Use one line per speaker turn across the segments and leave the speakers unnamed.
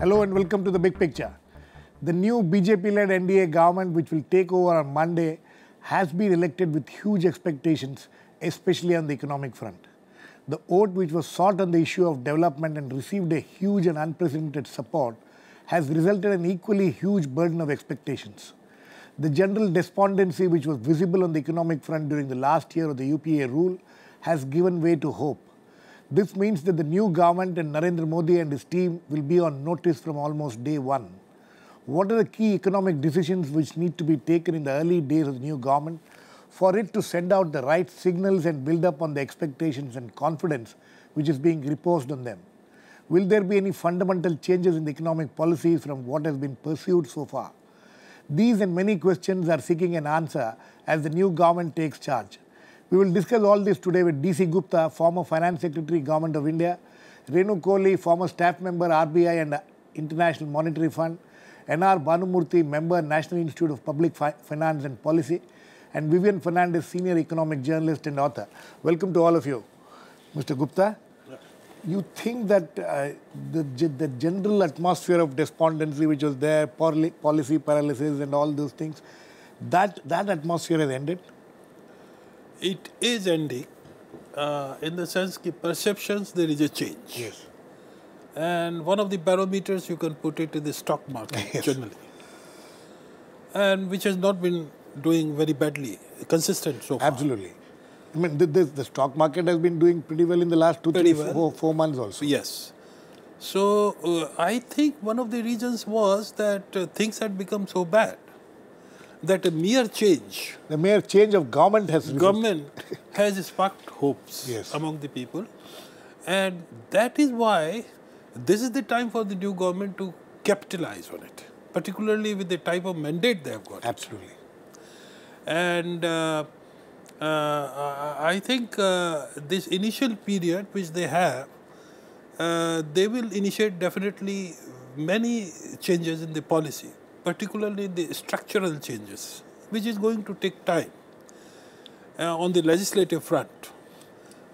Hello and welcome to the big picture. The new BJP-led NDA government, which will take over on Monday, has been elected with huge expectations, especially on the economic front. The vote, which was sought on the issue of development and received a huge and unprecedented support, has resulted in equally huge burden of expectations. The general despondency which was visible on the economic front during the last year of the UPA rule has given way to hope. This means that the new government and Narendra Modi and his team will be on notice from almost day one. What are the key economic decisions which need to be taken in the early days of the new government for it to send out the right signals and build up on the expectations and confidence which is being reposed on them? Will there be any fundamental changes in the economic policies from what has been pursued so far? These and many questions are seeking an answer as the new government takes charge. We will discuss all this today with DC Gupta, former Finance Secretary, Government of India, Renu, Kohli, former staff member, RBI and International Monetary Fund, NR Bhanumurthy, member, National Institute of Public Finance and Policy, and Vivian Fernandes, senior economic journalist and author. Welcome to all of you. Mr. Gupta, you think that the general atmosphere of despondency which was there, policy paralysis and all those things, that atmosphere has ended?
It is ending in the sense that perceptions there is a change.
Yes.
And one of the barometers you can put it in the stock market
Yes.
generally, and which has not been doing very badly, consistent so far.
Absolutely. I mean, the stock market has been doing pretty well in the last 4 months also.
Yes. So, I think one of the reasons was that things had become so bad that a mere change...
The mere change of government has...
has sparked hopes
Yes.
among the people. And that is why this is the time for the new government to capitalize on it, particularly with the type of mandate they have got.
Absolutely.
And I think this initial period which they have, they will initiate definitely many changes in the policy, particularly the structural changes, which is going to take time on the legislative front.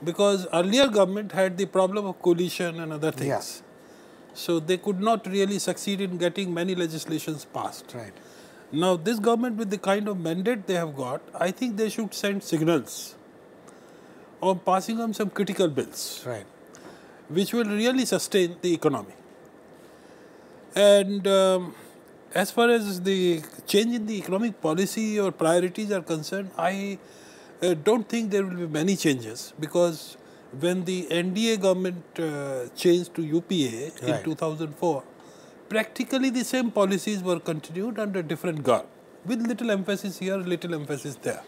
Because earlier government had the problem of coalition and other things.
Yeah.
So they could not really succeed in getting many legislations passed.
Right.
Now, this government, with the kind of mandate they have got, I think they should send signals on passing on some critical bills,
Right.
which will really sustain the economy. And as far as the change in the economic policy or priorities are concerned, I don't think there will be many changes, because when the NDA government changed to UPA in 2004, practically the same policies were continued under different garb, with little emphasis here, little emphasis there.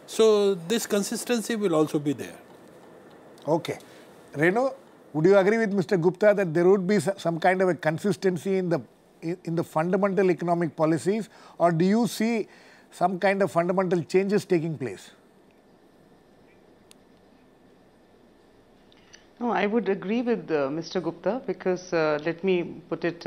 So this consistency will also be there.
Okay. Renu, would you agree with Mr. Gupta that there would be some kind of a consistency in the fundamental economic policies, or do you see some kind of fundamental changes taking place?
No, I would agree with Mr. Gupta, because let me put it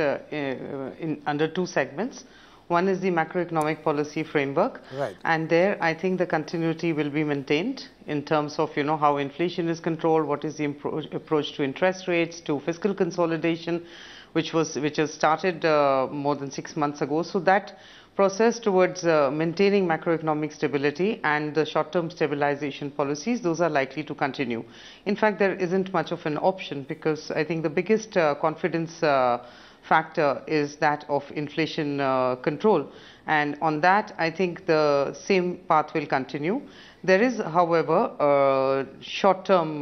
under two segments. One is the macroeconomic policy framework,
Right.
and there I think the continuity will be maintained in terms of how inflation is controlled, what is the approach to interest rates, to fiscal consolidation, which has started more than 6 months ago. So that process towards maintaining macroeconomic stability and the short-term stabilization policies, those are likely to continue. In fact, there isn't much of an option, because I think the biggest confidence factor is that of inflation control. And on that, I think the same path will continue. There is, however, short-term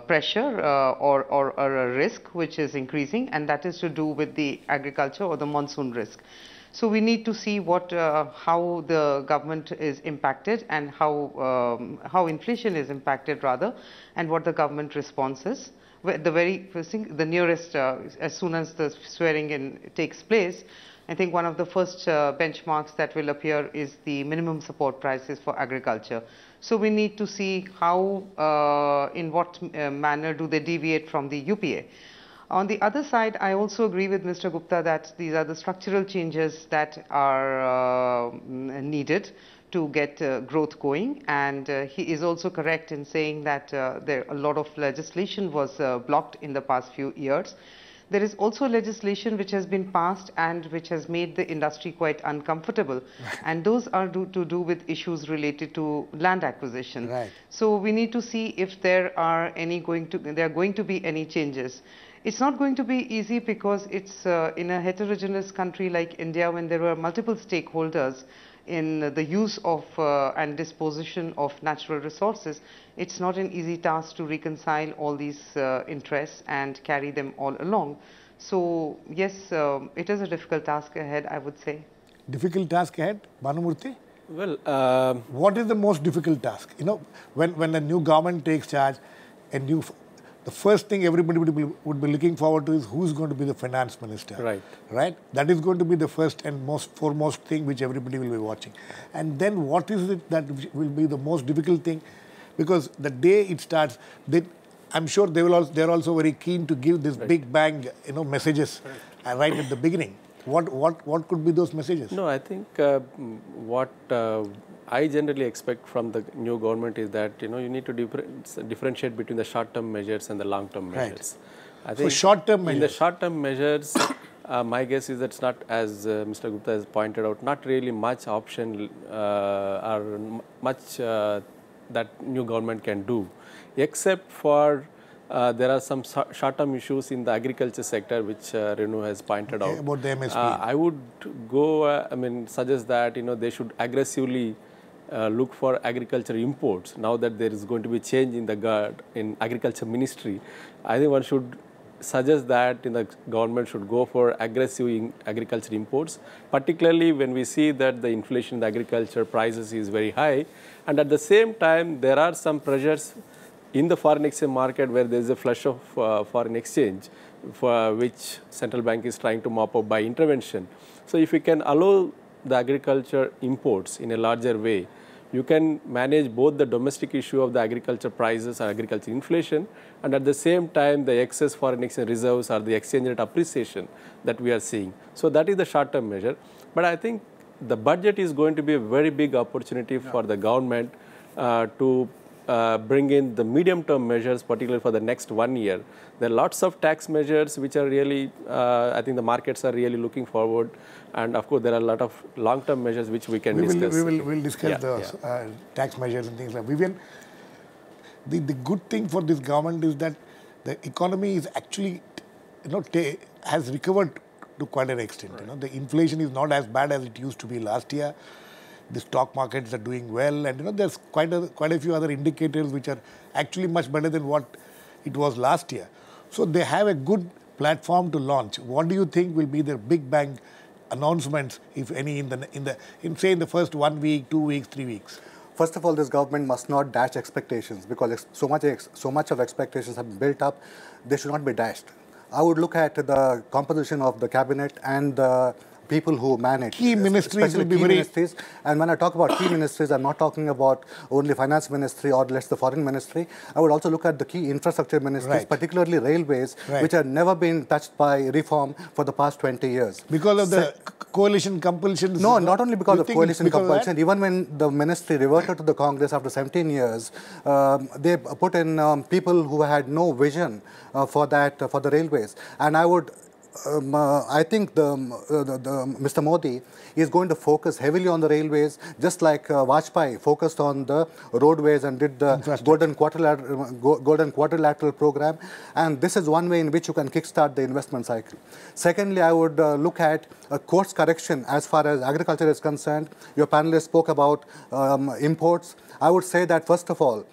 pressure or a risk which is increasing, and that is to do with the agriculture or the monsoon risk. So we need to see how the government is impacted, and how inflation is impacted rather, and what the government response is. The very first thing, the nearest, as soon as the swearing in takes place, I think one of the first benchmarks that will appear is the minimum support prices for agriculture. So we need to see how, in what manner do they deviate from the UPA. On the other side, I also agree with Mr. Gupta that these are the structural changes that are needed to get growth going, and he is also correct in saying that a lot of legislation was blocked in the past few years. there is also legislation which has been passed and which has made the industry quite uncomfortable. And those are to do with issues related to land acquisition.
Right.
So we need to see if there are going to be any changes. It's not going to be easy because it's in a heterogeneous country like India, when there were multiple stakeholders in the use of and disposition of natural resources. It's not an easy task to reconcile all these interests and carry them all along. So yes, it is a difficult task ahead, I would say.
Difficult task ahead, Bhanumurthy?
Well,
what is the most difficult task? You know, when a new government takes charge, and the first thing everybody would be looking forward to is who's going to be the finance minister.
Right.
Right? That is going to be the first and foremost thing which everybody will be watching. And then what is it that will be the most difficult thing? Because the day it starts, I'm sure they're also very keen to give this big bang, messages right at the beginning. What could be those messages?
No, I think what I generally expect from the new government is that you need to differentiate between the short-term measures and the long-term measures.
Right. I think short-term measures.
In the short-term measures, my guess is that's not, as Mr. Gupta has pointed out, not really much option or much that new government can do, except for there are some short-term issues in the agriculture sector, which Renu has pointed out.
About the MSP.
I would suggest that they should aggressively look for agriculture imports. Now that there is going to be change in the agriculture ministry, I think one should suggest that the government should go for aggressive agriculture imports, particularly when we see that the inflation in the agriculture prices is very high, and at the same time there are some pressures in the foreign exchange market where there is a flush of foreign exchange, for which central bank is trying to mop up by intervention. So if we can allow the agriculture imports in a larger way, you can manage both the domestic issue of the agriculture prices or agriculture inflation, and at the same time the excess foreign exchange reserves or the exchange rate appreciation that we are seeing. So that is the short-term measure. But I think the budget is going to be a very big opportunity for the government to bring in the medium-term measures, particularly for the next 1 year. There are lots of tax measures which are really, I think the markets are really looking forward. And of course, there are a lot of long-term measures which we can discuss.
We'll discuss the tax measures and things like that. Vivian, the good thing for this government is that the economy is actually, has recovered to quite an extent.
Right.
The inflation is not as bad as it used to be last year. The stock markets are doing well, and there's quite a few other indicators which are actually much better than what it was last year. So they have a good platform to launch. What do you think will be their big bang announcements, if any, in the first 1 week, 2 weeks, 3 weeks?
First of all, this government must not dash expectations, because so much of expectations have been built up. They should not be dashed. I would look at the composition of the cabinet and the people who manage
key ministries will be
ministries. And when I talk about key ministries, I'm not talking about only finance ministry or less the foreign ministry. I would also look at the key infrastructure ministries, particularly railways, which have never been touched by reform for the past 20 years.
Because of the coalition compulsions?
No, not only because of coalition compulsion. Even when the ministry reverted to the Congress after 17 years, they put in people who had no vision for the railways. And I think Mr. Modi is going to focus heavily on the railways, just like Vajpayee focused on the roadways and did the golden quadrilateral program. And this is one way in which you can kickstart the investment cycle. Secondly, I would look at a course correction as far as agriculture is concerned. Your panelists spoke about imports. I would say that, first of all,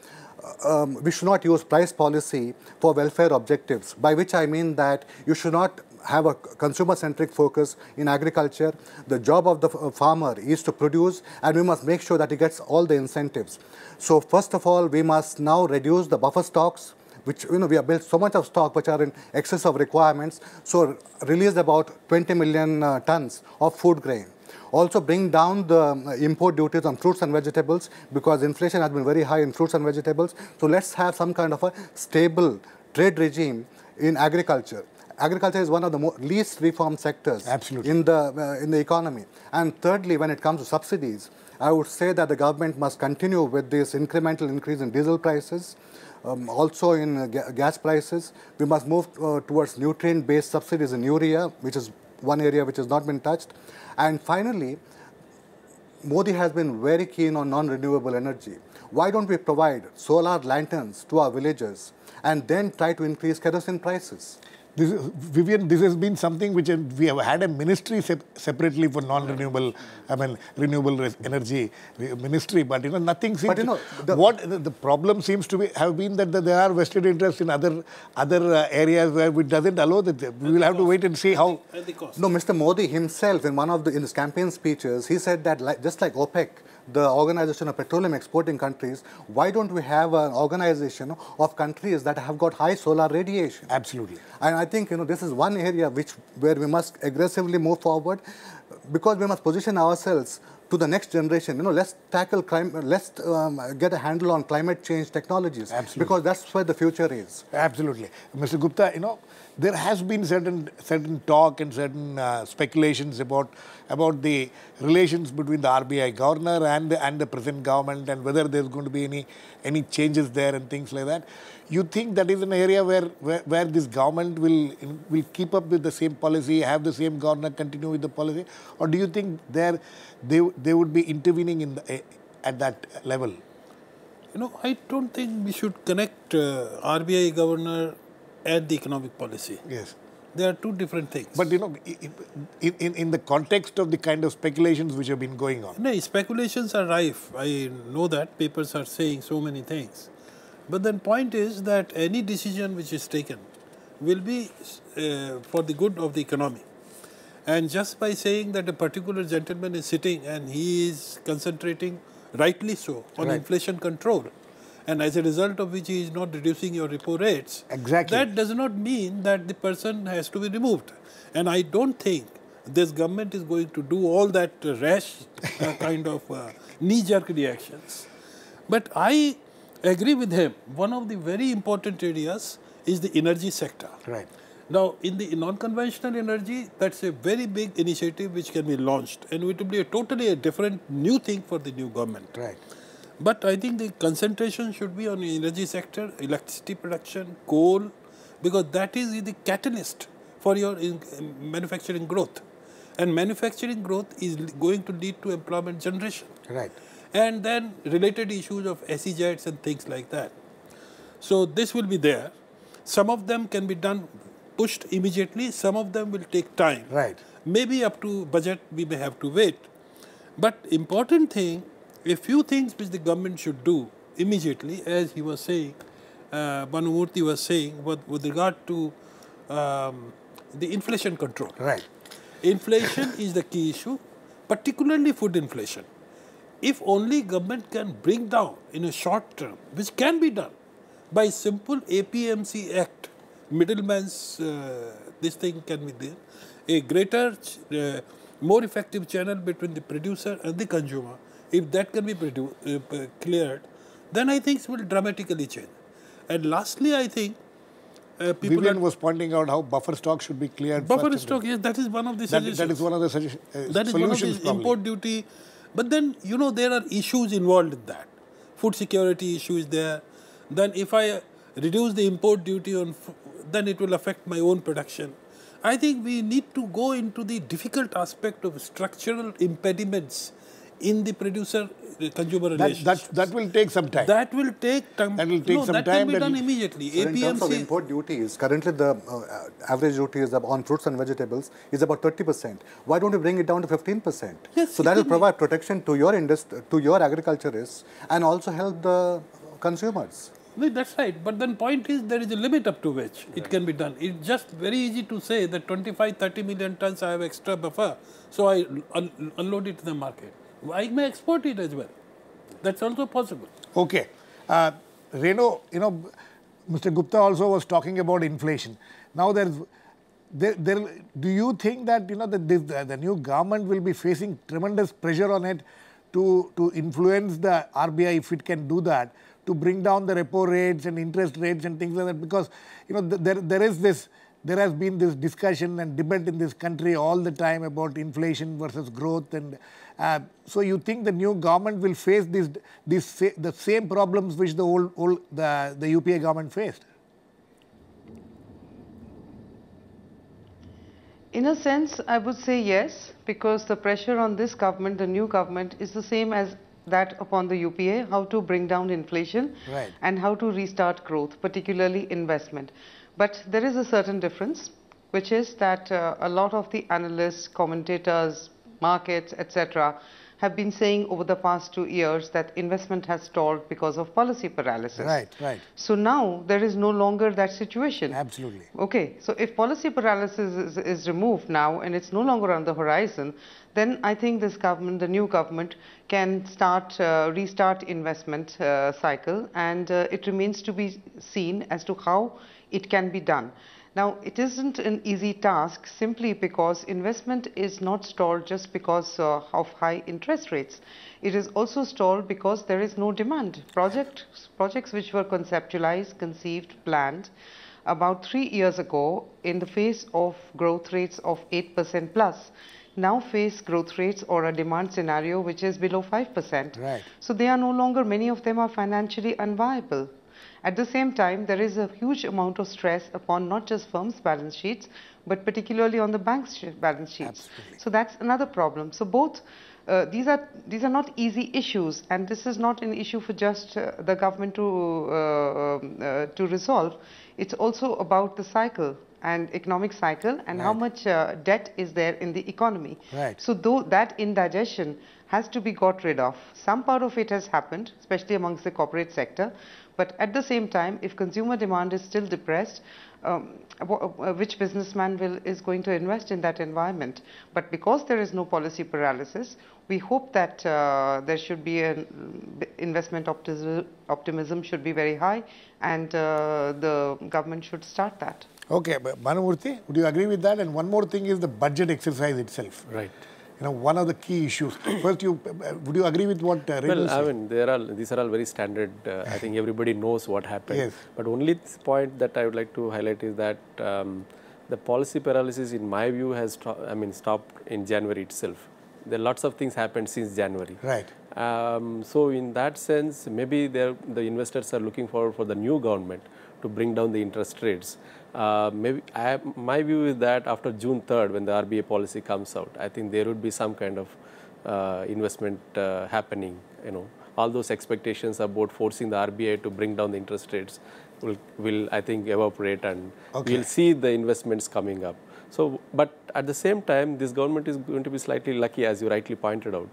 we should not use price policy for welfare objectives, by which I mean that you should not have a consumer-centric focus in agriculture. The job of the farmer is to produce, and we must make sure that he gets all the incentives. So first of all, we must now reduce the buffer stocks, which, we have built so much of stock which are in excess of requirements. So release about 20 million tons of food grain. Also bring down the import duties on fruits and vegetables, because inflation has been very high in fruits and vegetables. So let's have some kind of a stable trade regime in agriculture. Agriculture is one of the least reformed sectors in the economy. And thirdly, when it comes to subsidies, I would say that the government must continue with this incremental increase in diesel prices. also in gas prices. We must move towards nutrient-based subsidies in urea, which is one area which has not been touched. And finally, Modi has been very keen on non-renewable energy. Why don't we provide solar lanterns to our villagers and then try to increase kerosene prices?
Vivian, this has been something which we have had a ministry separately for non-renewable, renewable energy ministry, but nothing seems. But the problem seems to have been that there are vested interests in other areas where it doesn't allow that. We will have to wait and see how.
No, Mr. Modi himself in in his campaign speeches, he said that just like OPEC, the Organization of Petroleum Exporting Countries, why don't we have an organization of countries that have got high solar radiation?
Absolutely.
And I think this is one area where we must aggressively move forward, because we must position ourselves to the next generation. Let's tackle climate. Let's get a handle on climate change technologies.
Absolutely.
Because that's where the future is.
Absolutely, Mr. Gupta. There has been certain talk and certain speculations about the relations between the RBI governor and the present government, and whether there's going to be any changes there and things like that. You think that is an area where this government will keep up with the same policy, have the same governor continue with the policy, or do you think they would be intervening at that level?
I don't think we should connect RBI governor and the economic policy.
Yes.
They are two different things.
But in the context of the kind of speculations which have been going on.
No, speculations are rife. I know that papers are saying so many things. But then point is that any decision which is taken will be for the good of the economy. And just by saying that a particular gentleman is sitting and he is concentrating, rightly so, on inflation control, and as a result of which he is not reducing your repo rates,
exactly,
that does not mean that the person has to be removed. And I don't think this government is going to do all that rash kind of knee-jerk reactions. But I agree with him. One of the very important areas is the energy sector.
Right.
Now, in the non-conventional energy, that's a very big initiative which can be launched, and it will be totally a different new thing for the new government.
Right.
But I think the concentration should be on the energy sector, electricity production, coal, because that is the catalyst for your manufacturing growth. And manufacturing growth is going to lead to employment generation.
Right.
And then related issues of SEZs and things like that. So this will be there. Some of them can be pushed immediately. Some of them will take time.
Right.
Maybe up to budget we may have to wait. But important thing, a few things which the government should do immediately, as he was saying, Bhanumurthy was saying, with regard to the inflation control.
Right.
Inflation is the key issue, particularly food inflation. If only government can bring down in a short term, which can be done by simple APMC Act, middleman's this thing can be there, a greater, more effective channel between the producer and the consumer. If that can be cleared, then I think it will dramatically change. And lastly, I think
Vivian was pointing out how buffer stock should be cleared.
Buffer stock, yes, that is one of the suggestions.
That is one of the solutions.
That is one of the import duty. But then, there are issues involved in that. Food security issue is there. Then if I reduce the import duty on, then it will affect my own production. I think we need to go into the difficult aspect of structural impediments in the producer-consumer relations.
That will take some time.
That will take time.
That will take some time.
That can be done immediately.
So in terms of import duties, currently the average duty is on fruits and vegetables is about 30%. Why don't we bring it down to 15%?
Yes,
so that will provide protection to your industry, to your agriculturists, and also help the consumers.
No, that's right. But then point is there is a limit up to which it can be done. It's just very easy to say that 25-30 million tons I have extra buffer, so I unload it to the market. I may export it as well. That's also possible.
Okay. Renu, Mr. Gupta also was talking about inflation. Now, do you think that, that the new government will be facing tremendous pressure on it to influence the RBI, if it can do that, to bring down the repo rates and interest rates and things like that? Because, there is this there has been this discussion and debate in this country all the time about inflation versus growth, and so you think the new government will face the same problems which the UPA government faced?
In a sense, I would say yes, because the pressure on this government, the new government, is the same as that upon the UPA, how to bring down inflation and how to restart growth, particularly investment. But there is a certain difference, which is that a lot of the analysts, commentators, markets, etc., have been saying over the past 2 years that investment has stalled because of policy paralysis.
Right.
So now there is no longer that situation.
Absolutely.
Okay, so if policy paralysis is removed now and it's no longer on the horizon, then I think this government, the new government, can restart investment cycle, and it remains to be seen as to how it can be done. Now, it isn't an easy task simply because investment is not stalled just because of high interest rates. It is also stalled because there is no demand. Projects which were conceptualized, conceived, planned about 3 years ago in the face of growth rates of 8% plus now face growth rates or a demand scenario which is below 5%.
Right.
So they are no longer, many of them are financially unviable. At the same time, there is a huge amount of stress upon not just firms' balance sheets, but particularly on the banks' balance sheets.
Absolutely.
So that's another problem. So both these are not easy issues, and this is not an issue for just the government to resolve. It's also about the cycle and economic cycle and how much debt is there in the economy.
Right.
So though that indigestion has to be got rid of. Some part of it has happened, especially amongst the corporate sector. But at the same time, if consumer demand is still depressed, which businessman is going to invest in that environment? But because there is no policy paralysis, we hope that there should be an investment optimism should be very high, and the government should start that.
Okay, Bhanumurthy, would you agree with that? And one more thing is the budget exercise itself.
Right.
You know, one of the key issues. First, would you agree with what Renu said?
I mean, these are all very standard. I think everybody knows what happened.
Yes.
But only this point that I would like to highlight is that the policy paralysis, in my view, has stopped in January itself. There are lots of things happened since January.
Right.
So in that sense, maybe the investors are looking for the new government to bring down the interest rates. My view is that after June 3rd, when the RBI policy comes out, I think there would be some kind of investment happening. You know, all those expectations about forcing the RBI to bring down the interest rates will I think evaporate, and we'll see the investments coming up. So, but at the same time, this government is going to be slightly lucky, as you rightly pointed out.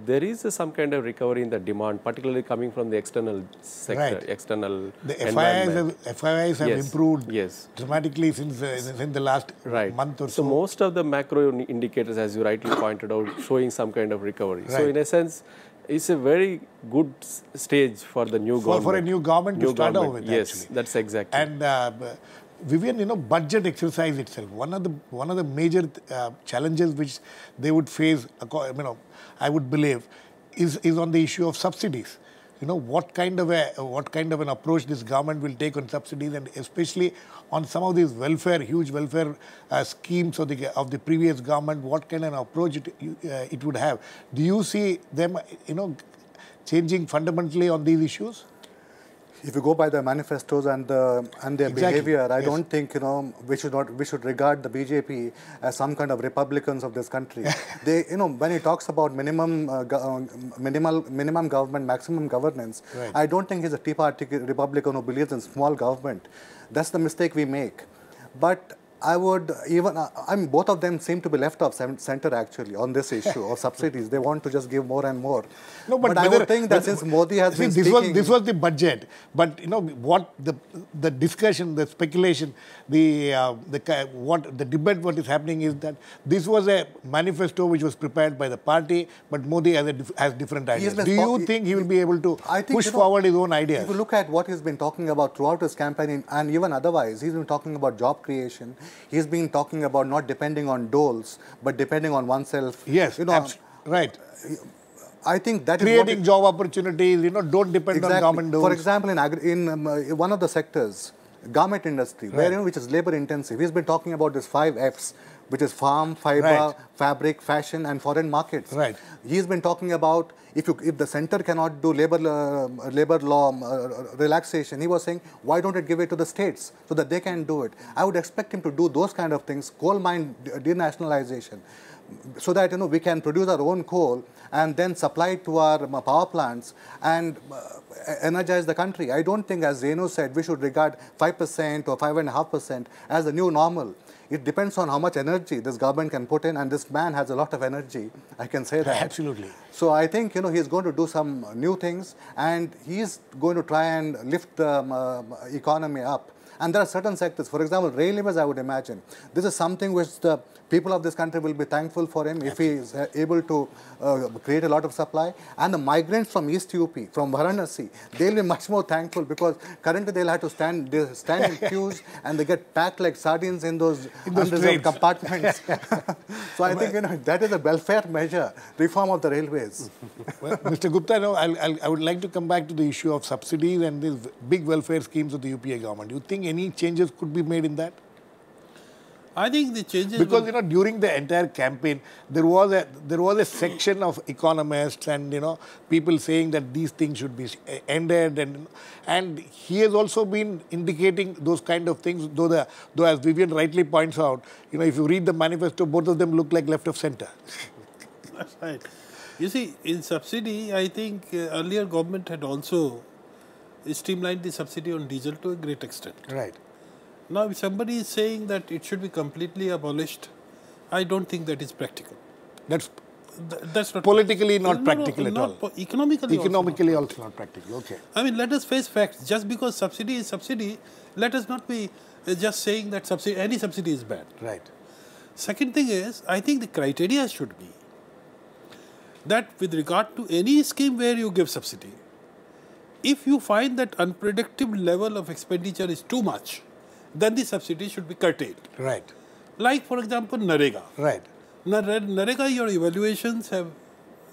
There is some kind of recovery in the demand, particularly coming from the external sector, external environment.
The FIIs have improved
yes.
dramatically since the last month or so.
So most of the macro indicators, as you rightly pointed out, showing some kind of recovery. So in a sense, it's a very good stage for the new government.
For a new government to start out with,
yes,
actually.
That's exactly.
And Vivian, you know, budget exercise itself, one of the major challenges which they would face, I would believe, is on the issue of subsidies. You know, what kind of an approach this government will take on subsidies, and especially on some of these huge welfare schemes of the previous government, what kind of an approach it would have. Do you see them, changing fundamentally on these issues?
If you go by the manifestos and their behavior, I don't think we should regard the BJP as some kind of Republicans of this country. They, when he talks about minimum government, maximum governance, I don't think he's a Tea Party Republican who believes in small government. That's the mistake we make. But I would both of them seem to be left off center actually on this issue of subsidies. They want to just give more and more.
No, but
I would think that since Modi has been speaking...
This was the budget. But what the discussion, the speculation, the debate what is happening is that this was a manifesto which was prepared by the party, but Modi has different ideas. Do you think he will be able to push forward his own ideas?
If you look at what he's been talking about throughout his campaign and even otherwise, he's been talking about job creation. He's been talking about not depending on doles, but depending on oneself.
Yes, right.
I think that
creating
is
job opportunities. Don't depend on government doles.
For example, in one of the sectors, garment industry, where, which is labor intensive. He's been talking about this 5 Fs, which is farm, fiber, fabric, fashion, and foreign markets.
Right.
He's been talking about if the center cannot do labor law relaxation, he was saying, why don't it give it to the states so that they can do it? I would expect him to do those kind of things, coal mine denationalization, so that we can produce our own coal and then supply it to our power plants and energize the country. I don't think, as Renu said, we should regard 5% or 5.5% as the new normal. It depends on how much energy this government can put in, and this man has a lot of energy, I can say that.
Absolutely.
So I think, he's going to do some new things, and he's going to try and lift the economy up. And there are certain sectors, for example, railways, I would imagine. This is something which the people of this country will be thankful for him if he is able to create a lot of supply. And the migrants from East UP, from Varanasi, they'll be much more thankful because currently they'll have to stand in queues and they get packed like sardines in those unreserved compartments. So I think that is a welfare measure, reform of the railways.
Well, Mr. Gupta, I would like to come back to the issue of subsidies and these big welfare schemes of the UPA government. Do you think any changes could be made in that?
I think the changes
because during the entire campaign there was a section of economists and people saying that these things should be ended, and he has also been indicating those kind of things, though as Vivian rightly points out, if you read the manifesto, both of them look like left of center.
That's right. You see, in subsidy, I think earlier government had also streamlined the subsidy on diesel to a great extent.
Right.
Now, if somebody is saying that it should be completely abolished, I don't think that is practical.
That's
not
politically not practical at all.
Economically
also not practical. Okay.
I mean, let us face facts. Just because subsidy is subsidy, let us not be just saying that any subsidy is bad.
Right.
Second thing is, I think the criteria should be that with regard to any scheme where you give subsidy, if you find that unpredictable level of expenditure is too much, then the subsidy should be curtailed.
Right.
Like, for example, Narega.
Right.
Narega, your evaluations have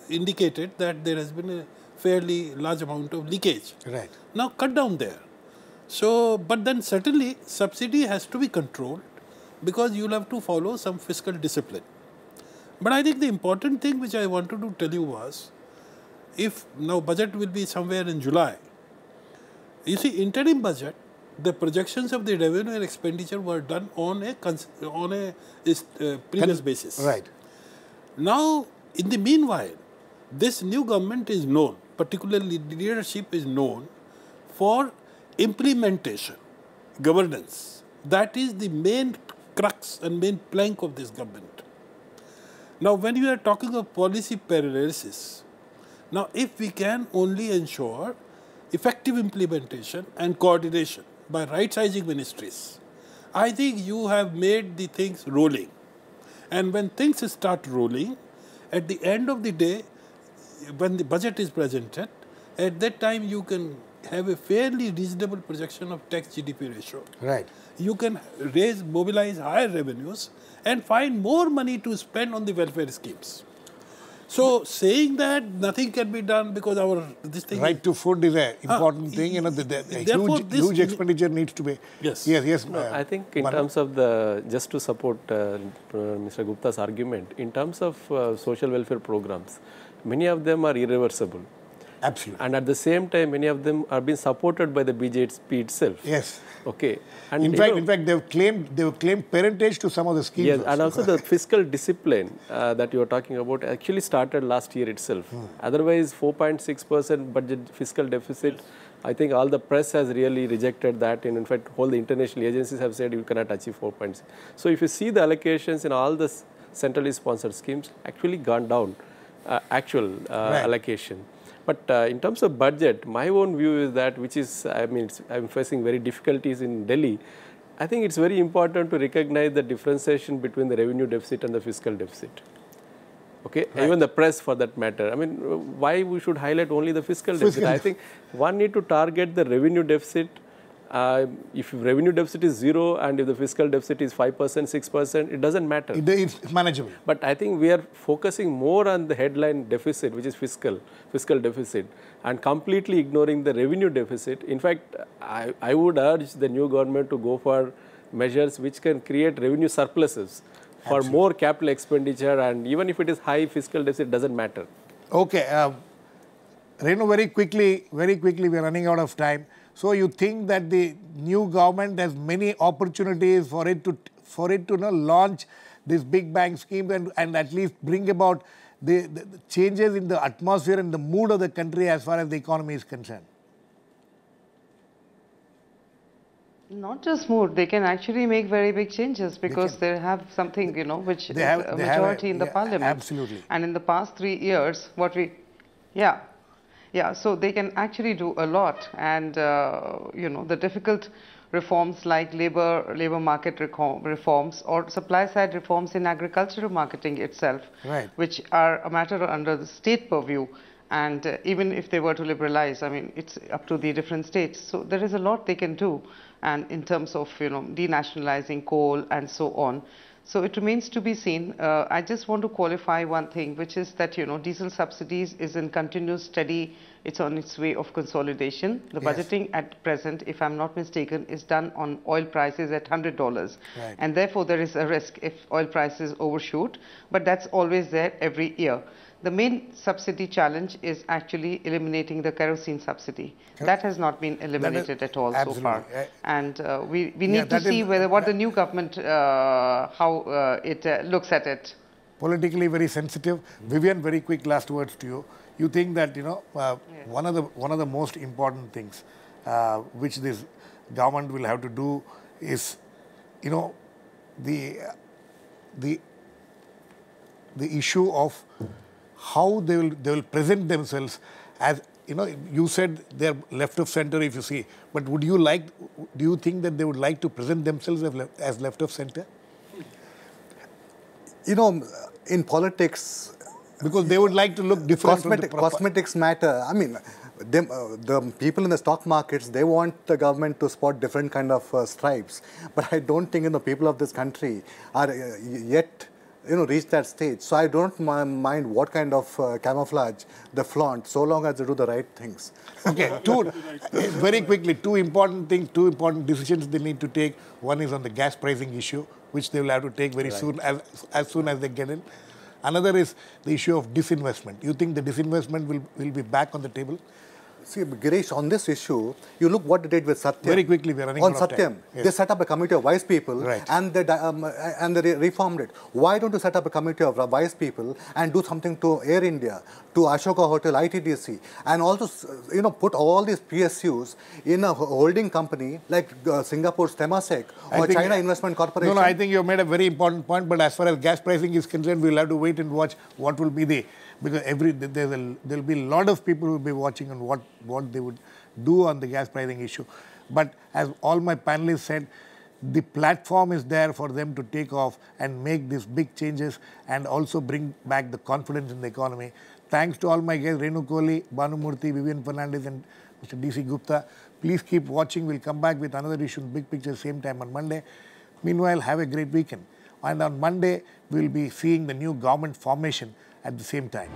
indicated that there has been a fairly large amount of leakage.
Right.
Now, cut down there. So, but then certainly, subsidy has to be controlled because you will have to follow some fiscal discipline. But I think the important thing which I wanted to tell you was, if now budget will be somewhere in July, you see, interim budget, the projections of the revenue and expenditure were done on a previous basis.
Right.
Now, in the meanwhile, this new government is known, particularly the leadership is known for implementation, governance. That is the main crux and main plank of this government. Now, when you are talking of policy paralysis, now if we can only ensure effective implementation and coordination by right-sizing ministries, I think you have made the things rolling. And when things start rolling, at the end of the day, when the budget is presented, at that time you can have a fairly reasonable projection of tax GDP ratio.
Right.
You can mobilize higher revenues and find more money to spend on the welfare schemes. So, saying that nothing can be done because this thing...
Right to food is an important thing. Huge expenditure needs to be...
Yes.
Yes.
No, I think in terms of just to support Mr. Gupta's argument, in terms of social welfare programs, many of them are irreversible.
Absolutely.
And at the same time, many of them are being supported by the BJP itself.
Yes.
Okay. And
in fact, they've claimed parentage to some of the schemes.
Yes, and also the fiscal discipline that you are talking about actually started last year itself. Otherwise, 4.6% budget fiscal deficit. I think all the press has really rejected that. And in fact, all the international agencies have said you cannot achieve 4.6. So if you see the allocations in all the centrally sponsored schemes, actually gone down, actual allocation. But in terms of budget, my own view is that, I'm facing very difficulties in Delhi. I think it's very important to recognize the differentiation between the revenue deficit and the fiscal deficit. Okay, right. Even the press for that matter. I mean, why we should highlight only the fiscal deficit? I think one need to target the revenue deficit If revenue deficit is 0 and if the fiscal deficit is 5%, 6%, it doesn't matter.
It's manageable.
But I think we are focusing more on the headline deficit, which is fiscal deficit, and completely ignoring the revenue deficit. In fact, I would urge the new government to go for measures which can create revenue surpluses for more capital expenditure, and even if it is high fiscal deficit, doesn't matter. Okay.
Renu, very quickly, we are running out of time. So you think that the new government has many opportunities for it to launch this big bang scheme and at least bring about the changes in the atmosphere and the mood of the country as far as the economy is concerned?
Not just mood, they can actually make very big changes because they have something, which is a majority in the parliament.
Absolutely.
And in the past 3 years, so they can actually do a lot, and the difficult reforms like labor market reforms or supply side reforms in agricultural marketing itself, which are a matter under the state purview, and even if they were to liberalize, I mean, it's up to the different states. So there is a lot they can do, and in terms of denationalizing coal and so on. So it remains to be seen. I just want to qualify one thing, which is that, diesel subsidies is in continuous study. It's on its way of consolidation. The budgeting at present, if I'm not mistaken, is done on oil prices at $100. And therefore, there is a risk if oil prices overshoot. But that's always there every year. The main subsidy challenge is actually eliminating the kerosene subsidy. That has not been eliminated at all so far. And we need to see what the new government, how it looks at it.
Politically very sensitive. Vivian, very quick last words to you. You think that, one of the most important things which this government will have to do is, the issue of how they will present themselves as, you said they're left of center if you see, but do you think that they would like to present themselves as left of center?
In politics,
because they would like to look different.
Cosmetics matter. I mean, the people in the stock markets, they want the government to spot different kind of stripes. But I don't think people of this country are yet reach that stage. So I don't mind what kind of camouflage they flaunt, so long as they do the right things.
Okay, very quickly, two important decisions they need to take. One is on the gas pricing issue, which they will have to take very soon, as soon as they get in. Another is the issue of disinvestment. You think the disinvestment will be back on the table?
See, Girish, on this issue, you look what they did with Satyam.
Very quickly, we are running out of time.
On Satyam, they set up a committee of wise people and they reformed it. Why don't you set up a committee of wise people and do something to Air India, to Ashoka Hotel, ITDC, and also, put all these PSUs in a holding company like Singapore's Temasek or China Investment Corporation?
No, I think you have made a very important point, but as far as gas pricing is concerned, we'll have to wait and watch what will be the, because there'll be a lot of people who will be watching on what they would do on the gas pricing issue. But as all my panelists said, the platform is there for them to take off and make these big changes and also bring back the confidence in the economy. Thanks to all my guests, Renu, Kohli, Bhanumurthy, Vivian, Fernandes and Mr. DC Gupta. Please keep watching. We'll come back with another issue, Big Picture, same time on Monday. Meanwhile, have a great weekend. And on Monday, we'll be seeing the new government formation at the same time.